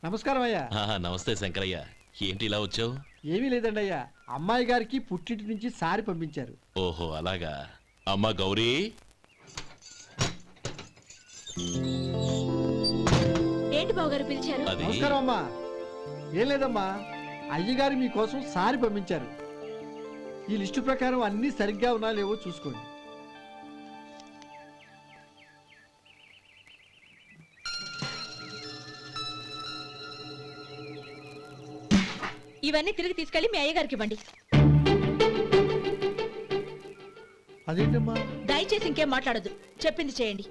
నమస్కారం అయ్యా. నమస్తే శంకరయ్య, ఏంటి ఇలా వచ్చావు? ఏమీ లేదండి అయ్యా, అమ్మాయి గారికి పుట్టింటి నుంచి సారి పంపించారు. ఓహో అలాగా. అమ్మా గౌరీ, ఏంటి బావగారు పిలిచారు? అది నమస్కారం అమ్మా. ఏం లేదమ్మా, అయ్యగారు మీకోసం సారి పంపించారు. ఈ లిస్టు ప్రకారం అన్ని సరిగ్గా ఉన్నా లేవో చూసుకోండి. ఇవన్నీ తిరిగి తీసుకెళ్లి మీ అయ్యగారికి ఇవ్వండి. అదేంటమ్మా? దయచేసి ఇంకేం మాట్లాడొద్దు, చెప్పింది చేయండి.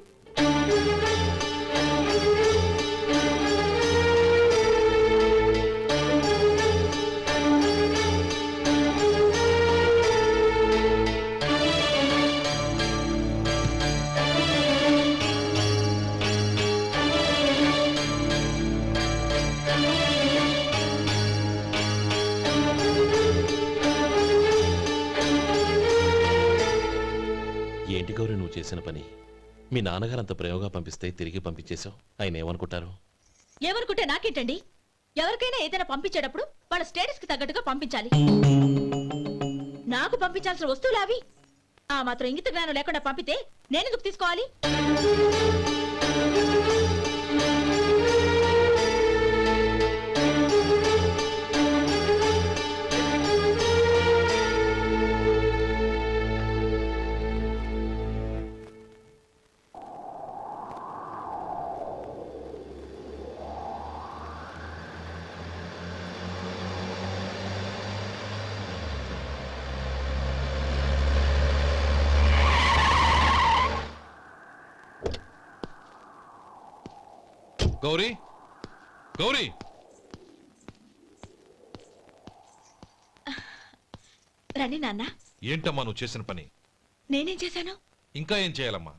ఏంటి గౌరీ నువ్వు చేసిన పని? మీ నాన్నగారు అంత ప్రేమగా పంపిస్తే తిరిగి పంపించేశావు. ఆయన ఏమనుకుంటారు? ఏమనుకుంటే నాకేంటండి? ఎవరికైనా ఏదైనా పంపించేటప్పుడు వాళ్ళ స్టేటస్ కి తగ్గట్టుగా పంపించాలి. నాకు పంపించాల్సిన వస్తువులు అవి. ఆ మాత్రం ఇంగిత జ్ఞానం లేకుండా పంపితే నేనెందుకు తీసుకోవాలి? గౌరీ, గౌరీ, రండి నాన్న. ఏంటమ్మా నువ్వు చేసిన పని? నేనేం చేశాను? ఇంకా ఏం చేయాలమ్మా?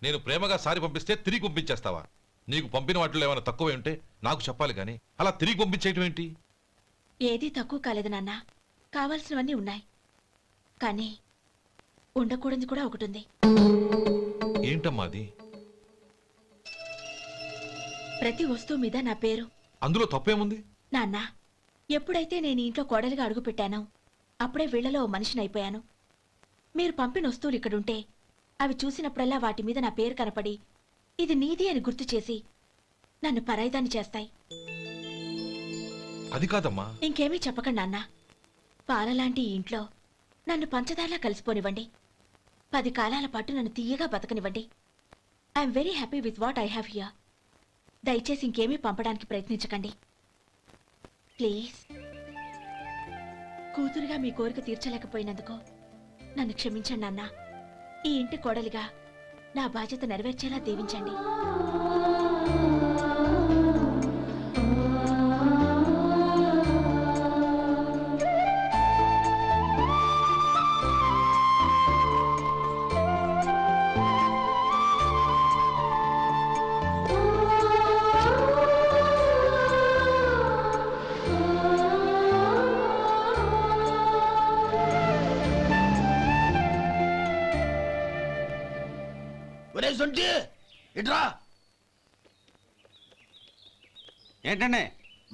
నేను ప్రేమగా సారి పంపిస్తే తిరిగి పంపించేస్తావా? నీకు పంపిన వాటిలో ఏమైనా తక్కువ ఉంటే నాకు చెప్పాలి గాని అలా తిరిగి పంపించేయటం ఏంటి? ఏదీ తక్కువ కాలేదు నాన్న, కావాల్సినవన్నీ ఉన్నాయి. కానీ ఉండకూడదు కూడా ఒకటి ఉంది. ఏంటమ్మా అది? ప్రతి వస్తువు మీద నా పేరు. అందులో తప్పేముంది? నాన్న, ఎప్పుడైతే నేను ఇంట్లో కోడలిగా అడుగు పెట్టానో అప్పుడే వీళ్లలో మనిషిని అయిపోయాను. మీరు పంపిన వస్తువులు ఇక్కడుంటే అవి చూసినప్పుడల్లా వాటి మీద నా పేరు కనపడి ఇది నీది అని గుర్తు చేసి నన్ను పరాయిదాన్ని చేస్తాయి. అది కాదమ్మా. ఇంకేమీ చెప్పకండి నాన్న. పాలలాంటి ఈ ఇంట్లో నన్ను పంచదారలా కలిసిపోనివ్వండి. 10 కాలాల పాటు నన్ను తీయగా బతకనివ్వండి. I'm very happy with what I have here. దయచేసి ఇంకేమీ పంపడానికి ప్రయత్నించకండి ప్లీజ్. కూతురుగా మీ కోరిక తీర్చలేకపోయినందుకు నన్ను క్షమించండి నాన్న. ఈ ఇంటి కోడలిగా నా బాధ్యత నెరవేర్చేలా దీవించండి. ఏంటండి?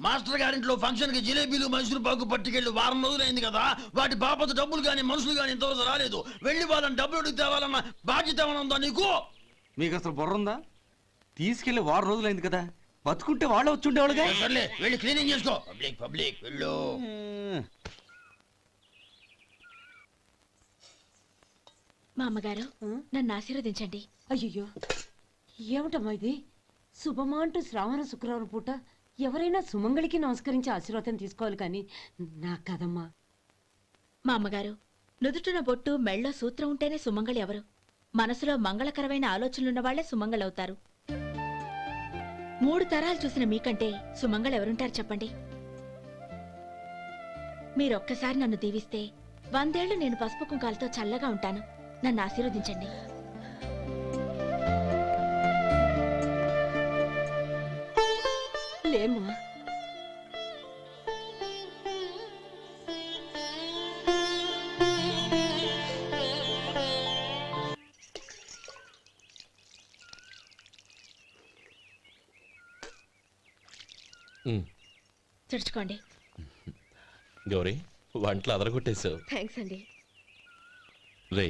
మాస్టర్ గారింట్లో ఫంక్షన్ కి జిలేబీలు మైసూరు పాకు పట్టుకెళ్ళి వారం రోజులైంది కదా. వాటి బాపత డబ్బులు గాని మనుషులు గాని ఇంతవరకు రాలేదు. వెళ్ళి వాళ్ళని డబ్బులు అడిగి తేవాలన్న బాధ్యత ఏమైనా ఉందా నీకు? మీకు అసలు బుర్ర ఉందా? తీసుకెళ్లి వారం రోజులైంది కదా, బతుకుంటే వాళ్ళు వచ్చి ఉండేవాళ్ళుగా. సర్లే వెళ్ళి క్లీనింగ్ చేసుకో. పబ్లిక్ వెళ్ళు. మా అమ్మగారు నన్ను ఆశీర్వదించండి. అయ్యో ఏమిటమ్మా ఇది? శుభమా అంటూ శ్రావణ శుక్రవారం పూట ఎవరైనా సుమంగళికి నమస్కరించి ఆశీర్వాదం తీసుకోవాలి కానీ నాకు కదమ్మా. మా అమ్మగారు, నుదుటిన బొట్టు మెళ్ళో సూత్రం ఉంటేనే సుమంగళి ఎవరు? మనసులో మంగళకరమైన ఆలోచనలున్న వాళ్లే సుమంగళవుతారు. 3 తరాలు చూసిన మీకంటే సుమంగళ ఎవరుంటారు చెప్పండి? మీరొక్కసారి నన్ను దీవిస్తే 100 ఏళ్లు నేను పసుపు కుంకాలతో చల్లగా ఉంటాను. నన్ను ఆశీర్వదించండి. లేమ్మా. తుడుచుకోండి. గౌరీ వంటలు అదరగొట్టేశావు. థ్యాంక్స్ అండి. రే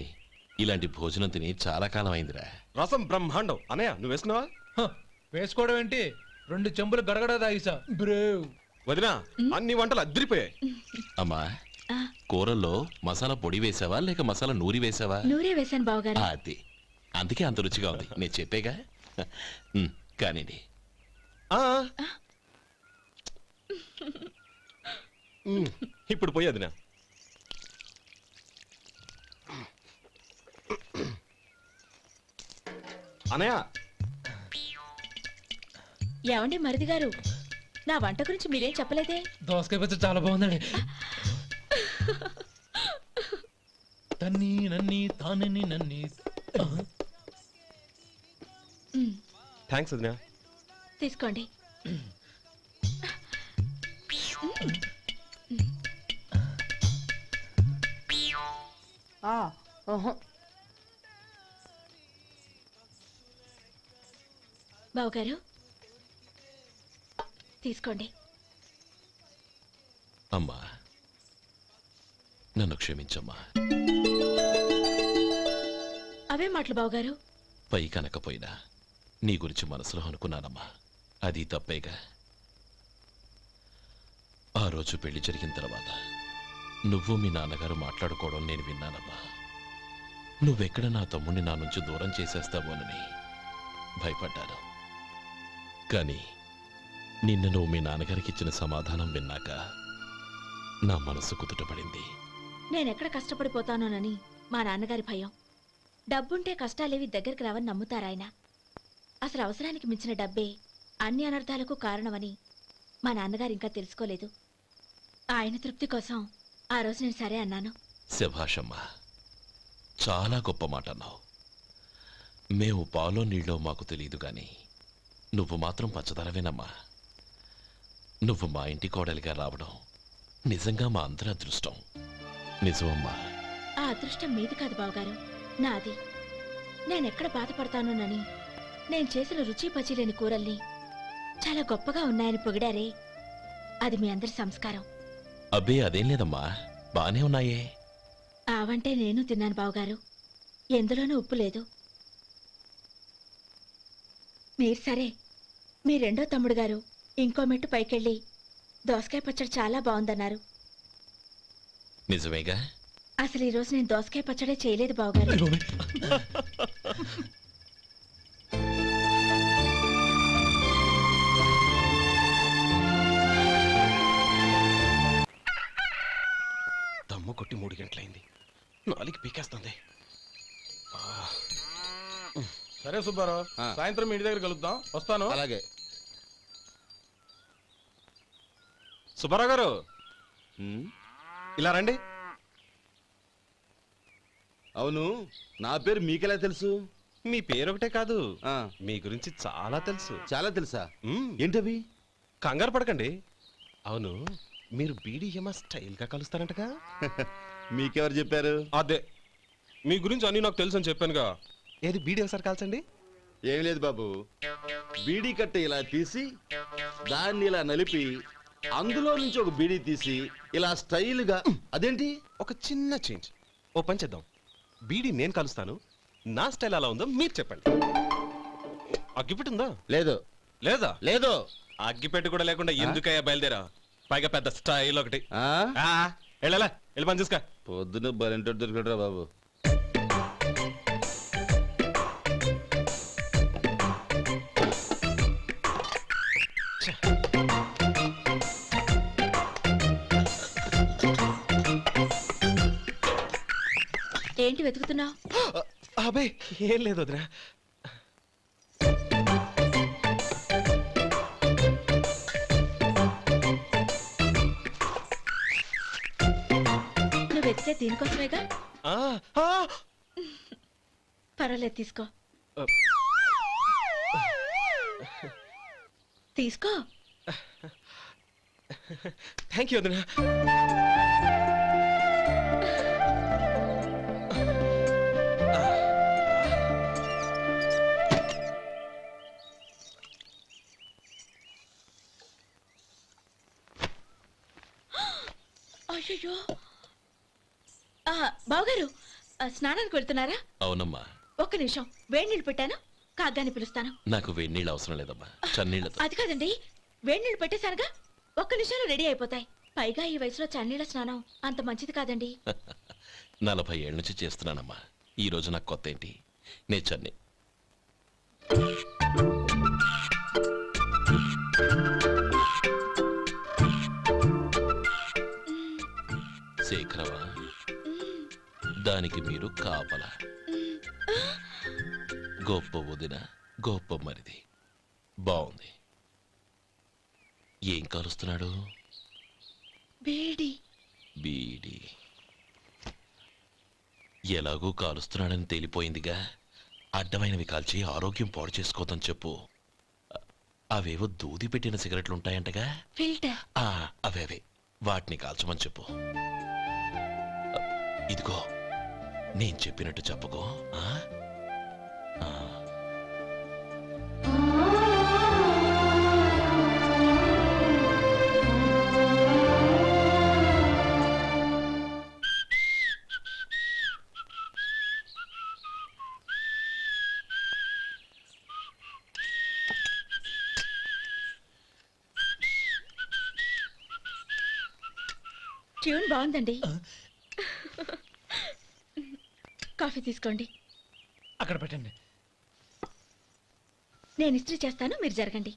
ఇలాంటి భోజనం తిని చాలా కాలం అయిందిరా. రసం బ్రహ్మాండం అనయ్య నువ్వు వేసుకున్నావా? వేసుకోవడం ఏంటి, 2 చెంబులు గడగడ తాగిసా బ్రేవ్. వదినా అన్ని వంటలు అద్దరిపోయాయి. అమ్మా ఆ, కూరల్లో మసాలా పొడి వేసావా లేక మసాలా నూరి వేసావా? నూరే వేశాను బావగారు. అది అందుకే అంత రుచిగా ఉంది. నేను చెప్పేగా. కానివ్వండి. ఆ. ఇప్పుడు పోయి వదినా. అనయ్య ఏమండి మరిది గారు, నా వంట గురించి మీరేం చెప్పలేదే? దోసకాయ పచ్చడి చాలా బాగుందండి. తన్ని నన్ని తానని నన్ని. థ్యాంక్స్ వదినా. తీసుకోండి. బావగారు తీసుకోండి. అమ్మా నన్ను క్షమించమ్మా. అవే మాటలు బావగారు. పై కనకపోయినా నీ గురించి మనసులో అనుకున్నానమ్మా. అది తప్పేగా. ఆ రోజు పెళ్లి జరిగిన తర్వాత నువ్వు మీ నాన్నగారు మాట్లాడుకోవడం నేను విన్నానమ్మా. నువ్వెక్కడ నా తమ్ముడిని నా నుంచి దూరం చేసేస్తావోనని భయపడ్డాను. కానీ నిన్న నువ్వు మీ నాన్నగారికి ఇచ్చిన సమాధానం విన్నాక నా మనసు కుదుటపడింది. నేనెక్కడ కష్టపడిపోతానోనని మా నాన్నగారి భయం. డబ్బుంటే కష్టాలేవి దగ్గరికి రావని నమ్ముతారాయన. అసలు అవసరానికి మించిన డబ్బే అన్ని అనర్థాలకు కారణమని మా నాన్నగారు ఇంకా తెలుసుకోలేదు. ఆయన తృప్తి కోసం ఆ రోజు నేను సరే అన్నాను. శభాషమ్మా, చాలా గొప్ప మాట అన్నావు. మేము పాలో నీళ్ళో మాకు తెలియదు గాని నువ్వు మాత్రం పంచదారవేనమ్మా. నువ్వు మా ఇంటి కోడలిగా రావడం నిజంగా మా అందరి అదృష్టం. నిజమమ్మా. ఆ అదృష్టం మీది కాదు బావగారు, నాది. నేనెక్కడ బాధపడతానోనని నేను చేసిన రుచి పచిలేని కూరల్ని చాలా గొప్పగా ఉన్నాయని పొగిడారే, అది మీ అందరి సంస్కారం. అబ్బే అదేం లేదమ్మా, బానే ఉన్నాయే. ఆవంటే నేను తిన్నాను బావగారు, ఎందులోనూ ఉప్పు లేదు. మీరు సరే, మీ రెండో తమ్ముడు గారు ఇంకో మెట్టు పైకెళ్ళి దోసకాయ పచ్చడి చాలా బాగుందన్నారు. నిజమేగా. అసలు ఈరోజు నేను దోసకాయ పచ్చడే చేయలేదు బావగారు. దమ్ము కొట్టి 3 గంటలైంది. 4కి పీకేస్తుంది. సరే సుబ్బారావు, సాయంత్రం మీ ఇంటి దగ్గర కలుద్దాం. వస్తాను. అలాగే. సుబ్బారావు గారు ఇలా రండి. అవును, నా పేరు మీకెలా తెలుసు? మీ పేరు ఒకటే కాదు, మీ గురించి చాలా తెలుసు. చాలా తెలుసా? ఏంటవి? కంగారు పడకండి. అవును, మీరు బీడీఎం స్టైల్గా కలుస్తారంటగా? మీకెవరు చెప్పారు? అదే మీ గురించి అన్ని నాకు తెలుసు అని చెప్పానుగా. ఏది బీడీ ఒకసారి కాల్చండి. ఏం లేదు బాబు, బీడీ కట్ట ఇలా తీసి దాన్ని ఇలా నలిపి అందులో నుంచి ఒక బీడీ తీసి ఇలా స్టైల్గా. అదేంటి? ఒక చిన్న చేంజ్. ఓ పని చేద్దాం, బీడీ నేను కలుస్తాను, నా స్టైల్ అలా ఉందో మీరు చెప్పండి. అగ్గిపెట్టి ఉందా? లేదు. లేదా? లేదు. అగ్గిపెట్టి కూడా లేకుండా ఎందుకయ్యా బయలుదేరా? పైగా పెద్ద స్టైల్ ఒకటి. ఆ? వెళ్ళాలా, వెళ్ళి పని చూసుకో. పొద్దున బలింటోడు దొరికడరా బాబు. ఏంటి వెతుకుతున్నావు? అబే ఏం లేదు వదినా. నువ్వు వెతికే దీనికోసమేగా. పర్వాలేదు, తీసుకో. తీసుకో. థ్యాంక్ యూ వదినా. అయ్యయ్యో బావగారు స్నానానికి వెళ్తున్నారా? అవునమ్మా. ఒక్క నిమిషం, వేడి నీళ్ళు పెట్టాను, కాగ్గాని పిలుస్తాను. నాకు వేడి నీళ్ళు అవసరం లేదమ్మా, చన్నీళ్ళతో. అది కాదండి, వేడి నీళ్ళు పెట్టేశానుగా, ఒక్క నిమిషంలో రెడీ అయిపోతాయి. పైగా ఈ వయసులో చన్నీళ్ళ స్నానం అంత మంచిది కాదండి. 40 ఏళ్ళ నుంచి చేస్తున్నానమ్మా. ఈ రోజు నాకు కొత్త ఏంటి? నే చన్ని. శేఖరవా, దానికి మీరు కాపలా. గొప్ప వదిన, గొప్ప మరిది. బాగుంది. ఏం కాలుస్తున్నాడు? బీడి. బీడి ఎలాగూ కాలుస్తున్నాడని తేలిపోయిందిగా. అడ్డమైనవి కాల్చి ఆరోగ్యం పాడు చేసుకోదని చెప్పు. అవేవో దూది పెట్టిన సిగరెట్లు ఉంటాయంటగా. ఫిల్టర్. అవే వాటిని కాల్చమని చెప్పు. ఇదిగో, నేను చెప్పినట్టు చెప్పుకో. ట్యూన్ బాగుందండి. కాఫీ తీసుకోండి. అక్కడ పెట్టండి. నేను ఇస్త్రీ చేస్తాను, మీరు జరగండి.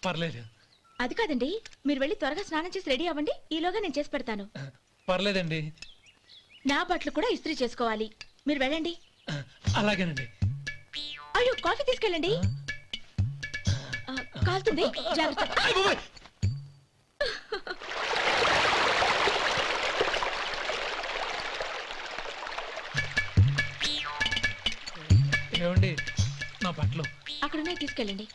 పర్లేదు. అది కాదండి, మీరు వెళ్ళి త్వరగా స్నానం చేసి రెడీ అవ్వండి, ఈలోగా నేను చేసి పెడతాను. పర్లేదండి. నా బట్టలు కూడా ఇస్త్రీ చేసుకోవాలి, మీరు వెళ్ళండి. అలాగేనండి. అయ్యో, కాఫీ తీసుకెళ్ళండి. కాలుతుంది, జాగ్రత్త. ఏమండి, నా బట్టలు అక్కడున్నాయి, తీసుకెళ్ళండి.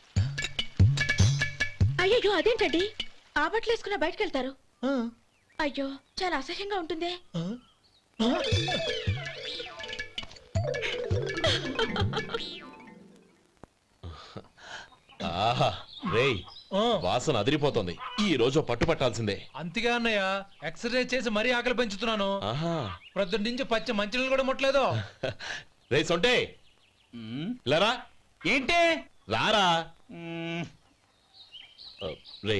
అయ్యో, అదేంటండి, ఆ బట్టలు వేసుకున్న బయటకు వెళ్తారు? అయ్యో, చాలా అసహ్యంగా ఉంటుందే. ఆహా రేయ్, వాసన అదిరిపోతుంది. ఈ రోజు పట్టు పట్టాల్సిందే. అంతగా అన్నయ్య, ఎక్సర్సైజ్ చేసి మరీ ఆకలి పెంచుతున్నాను. ప్రొద్దున నుంచి పచ్చ మంచినీళ్ళు కూడా ముట్టలేదు. రే సొంటే, లరా. ఏంటి? రారా. రే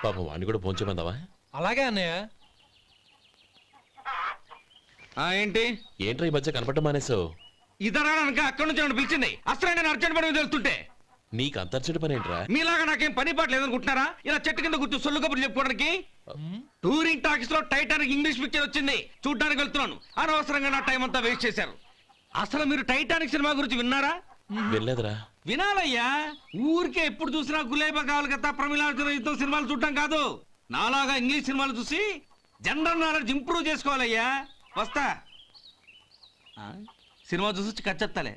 పాపం వాణ్ణి కూడా పోంచమందావా? అలాగే అన్నయ్య. ఏంటి? ఏంట్రా ఈ మధ్య కనపడటం మానేసావు? ఇద్దరు అక్కడి నుంచి నన్ను పిలిచింది. అసలు నేను అర్జెంట్ పని తెలుస్తుంటే నీకు అంతర్చడి పని ఏంట్రా? మీలాగా నాకేం పని పాట లేదనుకుంటున్నారా? ఇలా చెట్టు కింద కూర్చో సొల్లు కబుర్లు చెప్పుకోవడానికి. టూరింగ్ టాకీస్ లో టైటానిక్ ఇంగ్లీష్ పిక్చర్ వచ్చింది, చూడ్డానికి వెళ్తున్నాను. అనవసరంగా నా టైం అంతా వేస్ట్ చేశారు. అసలు మీరు టైటానిక్ సినిమా గురించి విన్నారా? వెళ్ళలేదురా. వినాలయ్యా. ఊరికే ఎప్పుడు చూసినా గులేబా కావాలి కదా, ప్రమిళార్జున యుద్ధం సినిమాలు చూడటం కాదు. నాలాగా ఇంగ్లీష్ సినిమాలు చూసి జనరల్ నాలెడ్జ్ ఇంప్రూవ్ చేసుకోవాలయ్యా. వస్తా. సినిమా చూసి కచ్చెత్తాలే.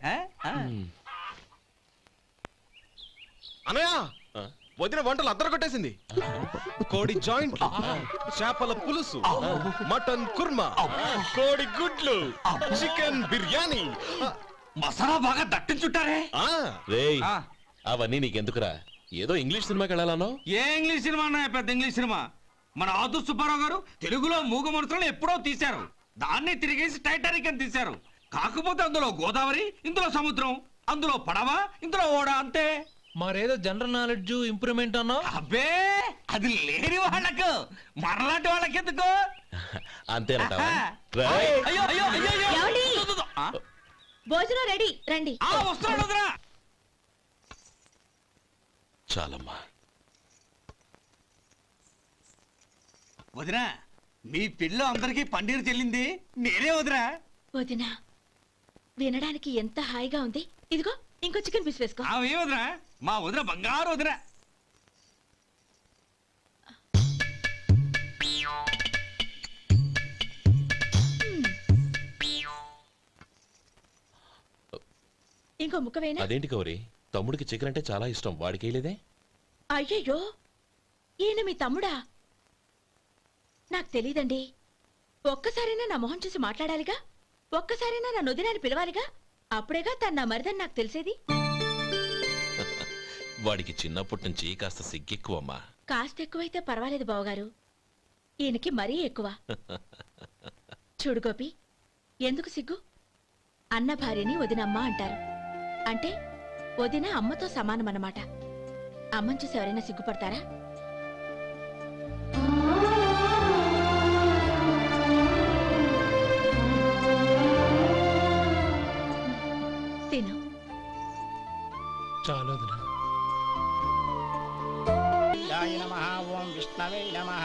అనయ్య, వదిన వంటలు అద్దరు కొట్టేసింది. కోడి జాయింట్, చేపల పులుసు, మటన్ కుర్మా, కోడి గుడ్లు, చికెన్ బిర్యానీ, మసాలా బాగా దట్టించుంటారే. రేయ్, అవన్నీ నీకెందుకురా? ఏదో ఇంగ్లీష్ సినిమాకి వెళ్ళాలనో. ఏ ఇంగ్లీష్ సినిమా అన్నా? పెద్ద ఇంగ్లీష్ సినిమా. మన ఆదు సుబ్బారావు గారు తెలుగులో మూగ మనుషులను ఎప్పుడో తీశారు. దాన్ని తిరిగేసి టైటానిక్ అని తీశారు. కాకపోతే అందులో గోదావరి, ఇందులో సముద్రం, అందులో పడవ, ఇందులో ఓడ, అంతే. మరేదో జనరల్ నాలెడ్జ్ ఇంప్రూవ్మెంట్ అన్నా? అబ్బే, అది లేని వాళ్ళకు, మరలాంటి వాళ్ళకి ఎందుకు? అంతేనట. అయ్యో అయ్యో అయ్యో ఏమండి? భోజనం రెడీ, రండి. వస్తున్నాడు వదరా. చాలమ్మా. వదినా, మీ పిల్ల అందరికీ పన్నీరు చెల్లింది నేనే వదినా. వదినా, వినడానికి ఎంత హాయిగా ఉంది. ఇదిగో ఇంకో చికెన్ పీస్ వేసుకో. ఏ వదినా, మా వదిన బంగారు వదినా. ఇంకో ముక్క వేయనా? అదేంటి గౌరీ, తమ్ముడికి చికెన్ అంటే చాలా ఇష్టం, వాడికి వేయలేదే? అయ్యయ్యో, ఈయన మీ తమ్ముడా? నాకు తెలీదండి. ఒక్కసారైనా నా మొహం చూసి మాట్లాడాలిగా, ఒక్కసారైనా నా నొదినాన్ని పిలవాలిగా, అప్పుడేగా తన నా మరిదని నాకు తెలిసేది. వాడికి చిన్నప్పటి నుంచి కాస్త సిగ్గెక్కువమ్మా. కాస్త ఎక్కువైతే పర్వాలేదు బావగారు. ఈయనకి మరీ ఎక్కువ. చూడు గోపి, ఎందుకు సిగ్గు? అన్న భార్యని వదినమ్మ అంటారు. అంటే వదిన అమ్మతో సమానమన్నమాట. అమ్మని చూసి ఎవరైనా సిగ్గుపడతారా? తిను. చాలు వదినా. ఓం విష్ణవే నమః.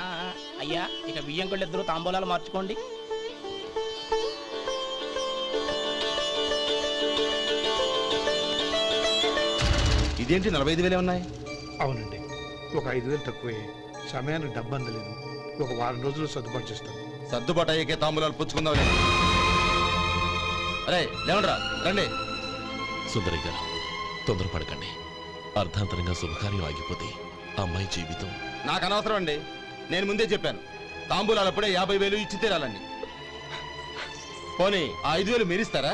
అయ్యా, ఇక బియ్యం కొళ్ళిద్దరూ తాంబూలాలు మార్చుకోండి. ఇదేంటి 45,000 ఉన్నాయి? అవునండి, ఒక 5,000 తక్కువే. సమయానికి డబ్బు అందలేదు. ఒక వారం రోజులు సర్దుబాటు చేస్తాను. సర్దుబాటు అయ్యకే తాంబూలాలు పుచ్చుకుందాం. అరే లేవండ్రా, రండి. సుందరి గారు, తొందరపడకండి. అర్ధాంతరంగా శుభకార్యం ఆగిపోతే అమ్మాయి జీవితం. నాకు అనవసరం అండి. నేను ముందే చెప్పాను, తాంబూలాలు అప్పుడే 50,000 ఇచ్చి తీరాలండి. పోనీ ఆ 5,000 మీరిస్తారా?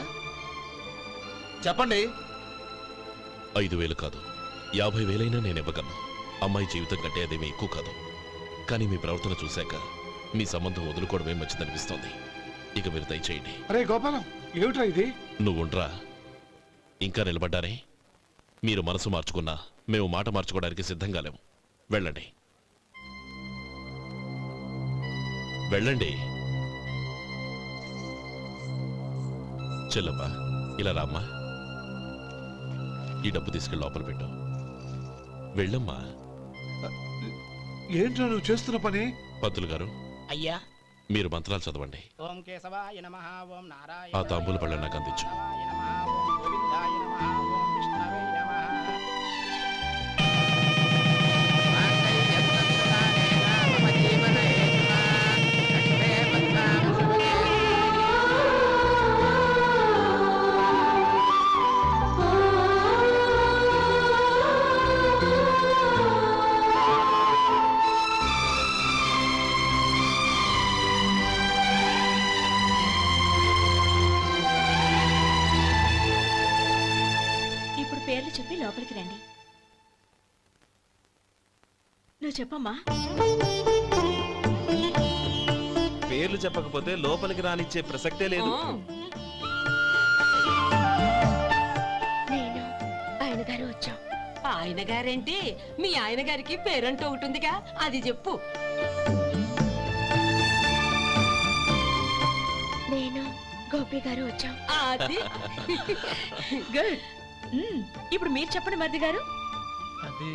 చెప్పండి. 5,000 కాదు, 50,000 నేను ఇవ్వగలను. అమ్మాయి జీవితం కంటే అదేమీ ఎక్కువ కాదు. కానీ మీ ప్రవర్తన చూశాక మీ సంబంధం వదులుకోవడమే మంచిదనిపిస్తోంది. ఇక మీరు దయచేయండి. అరే గోపాలం, ఏమిట్రా ఇది? నువ్వుండ్రా. ఇంకా నిలబడ్డారే? మీరు మనసు మార్చుకున్నా మేము మాట మార్చుకోవడానికి సిద్ధంగా లేము. వెళ్ళండి, వెళ్ళండి. చెల్లమ్మా, ఇలా రామ్మా. ఈ డబ్బు తీసుకెళ్ళి లోపల పెట్టు. వెళ్ళమ్మా. ఏంట్రా నువ్వు చేస్తున్న పని? పంతులు గారు, అయ్యా, మీరు మంత్రాలు చదవండి. ఓం కేశవాయ నమః. ఓం నారాయణ. ఆ తాంబూల పళ్ళ నాకు అందించు. ఓం గోవిందాయ నమః. ఓం విష్ణవే నమః. ఇప్పుడు పేర్లు చెప్పి లోపలికి రండి. నువ్వు చెప్పమ్మా. పేర్లు చెప్పకపోతే లోపలికి రానిచ్చే ప్రసక్తే లేదు. నేను ఆయన గారు వచ్చాం. ఆయన గారేంటి, మీ ఆయన గారికి పేరంటూ ఒకటి ఉందిగా, అది చెప్పు. నేను గోపి గారు వచ్చాం. అది గుడ్. ఇప్పుడు మీరు చెప్పండి మరిది గారు. అది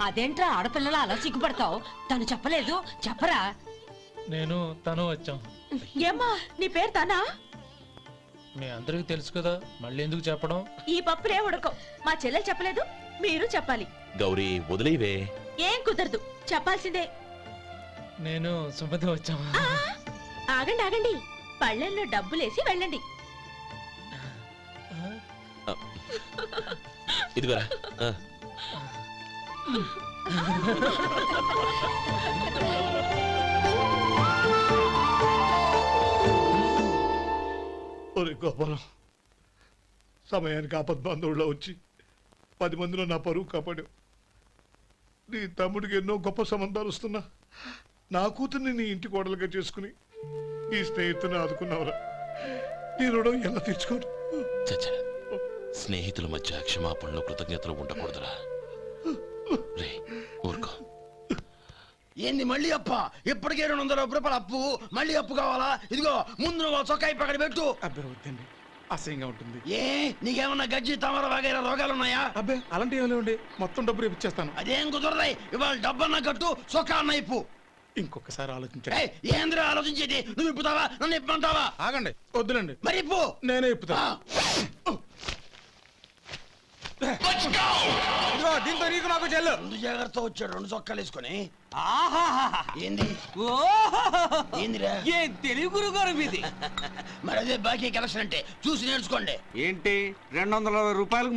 అదేంట్రా ఆడపిల్లలు అలా సిగ్గుపడతావు? తను చెప్పలేదు, చెప్పరా. నేను తను వచ్చాం. ఏమ్మా, నీ పేరు తానా? మీ అందరికీ తెలుసు కదా, మళ్ళీ ఎందుకు చెప్పడం? ఈ పప్పులే ఉడకం. మా చెల్లెలు చెప్పలేదు, మీరు చెప్పాలి. గౌరీ, వదిలేవే. ఏం కుదరదు, చెప్పాల్సిందే. నేను సుమతి వచ్చాం. ఆ, ఆగండి ఆగండి, పళ్ళెల్లో డబ్బులేసి వెళ్ళండి. ఇదిగోరా. ఒరే గోపాలం, సమయానికి ఆపద్బాంధవుల్లో వచ్చి 10 మందిలో నా పరువు కాపాడావు. నీ తమ్ముడికి ఎన్నో గొప్ప సంబంధాలు వస్తున్నా నా కూతుర్ని నీ ఇంటి కోడలుగా చేసుకుని ఈ స్నేహితుని ఆదుకున్నావురా. నీ రుణం ఎలా తీర్చుకోరు? చచ్చా, స్నేహితుల మధ్య క్షమాపణలు కృతజ్ఞతలు ఉండకూడదురా. రే, ఊరుకో. ఏంది మళ్ళీ అప్ప? ఇప్పటికే 200 రూపాయలు అప్పు, మళ్ళీ అప్పు కావాలా? ఇదిగో ముందు నువ్వు చొక్కా పక్కన పెట్టు. అబ్బాయి వద్దండి, అసహ్యంగా ఉంటుంది. ఏ నీకేమన్నా గజ్జి తమర వగైరా రోగాలున్నాయా? అబ్బాయి అలాంటి ఏమి లేవండి, మొత్తం డబ్బు రేపు ఇచ్చేస్తాను. అదేం కుదరదాయి. ఇవాళ డబ్బన్నా కట్టు, చొక్కా అన్న ఇప్పు. ఇంకొకసారి ఆలోచించండి. ఏయ్, ఏందిరా ఆలోచించేది? నువ్వు ఇప్పుతావా, నన్ను ఇప్పమంటావా? ఆగండి, వద్దులండి, మరి ఇప్పు. నేనే ఇప్పుతా. దీంతో నీకు నాకు చెల్లు. ముందు జాగ్రత్త వచ్చాడు 2 చొక్కాలు వేసుకొని. ఆహాహా. ఏంది ఏందిరా? ఏం తెలుగు గురుగారు మీది? మరి అదే బాకీ కలెక్షన్ అంటే చూసి నేర్చుకోండి. ఏంటి 220 రూపాయలకు